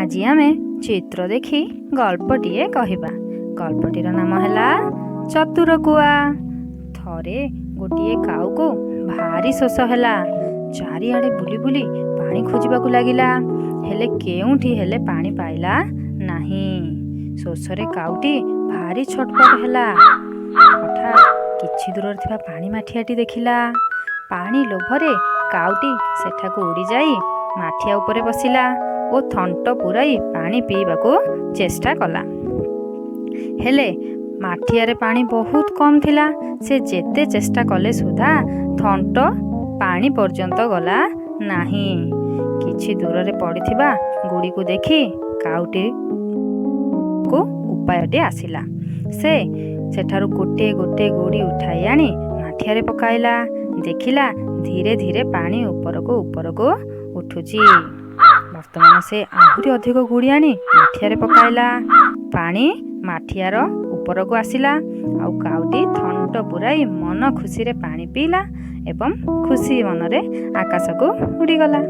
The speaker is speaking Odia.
ଆଜି ଆମେ ଚିତ୍ର ଦେଖି ଗଳ୍ପଟିଏ କହିବା। ଗଳ୍ପଟିର ନାମ ହେଲା ଚତୁର କୁଆ। ଥରେ ଗୋଟିଏ କାଉକୁ ଭାରି ଶୋଷ ହେଲା। ଚାରିଆଡ଼େ ବୁଲି ବୁଲି ପାଣି ଖୋଜିବାକୁ ଲାଗିଲା, ହେଲେ କେଉଁଠି ହେଲେ ପାଣି ପାଇଲା ନାହିଁ। ଶୋଷରେ କାଉଟି ଭାରି ଛଟପଟ ହେଲା। ହଠାତ୍ କିଛି ଦୂରରେ ଥିବା ପାଣି ମାଠିଆଟି ଦେଖିଲା। ପାଣି ଲୋଭରେ କାଉଟି ସେଠାକୁ ଉଡ଼ିଯାଇ ମାଠିଆ ଉପରେ ବସିଲା ଓ ଥଣ୍ଟ ପୁରାଇ ପାଣି ପିଇବାକୁ ଚେଷ୍ଟା କଲା। ହେଲେ ମାଠିଆରେ ପାଣି ବହୁତ କମ୍ ଥିଲା। ସେ ଯେତେ ଚେଷ୍ଟା କଲେ ସୁଦ୍ଧା ଥଣ୍ଟ ପାଣି ପର୍ଯ୍ୟନ୍ତ ଗଲା ନାହିଁ। କିଛି ଦୂରରେ ପଡ଼ିଥିବା ଗୁଡ଼ିକୁ ଦେଖି କାଉଟିକୁ ଉପାୟଟି ଆସିଲା। ସେ ସେଠାରୁ ଗୋଟିଏ ଗୋଟିଏ ଗୁଡ଼ି ଉଠାଇ ଆଣି ମାଠିଆରେ ପକାଇଲା। ଦେଖିଲା ଧୀରେ ଧୀରେ ପାଣି ଉପରକୁ ଉପରକୁ ଉଠୁଛି। ବର୍ତ୍ତମାନ ସେ ଆହୁରି ଅଧିକ ଗୁଡ଼ି ଆଣି ମାଠିଆରେ ପକାଇଲା। ପାଣି ମାଠିଆର ଉପରକୁ ଆସିଲା ଆଉ କାଉଟି ଥଣ୍ଟ ପୁରାଇ ମନ ଖୁସିରେ ପାଣି ପିଇଲା ଏବଂ ଖୁସି ମନରେ ଆକାଶକୁ ଉଡ଼ିଗଲା।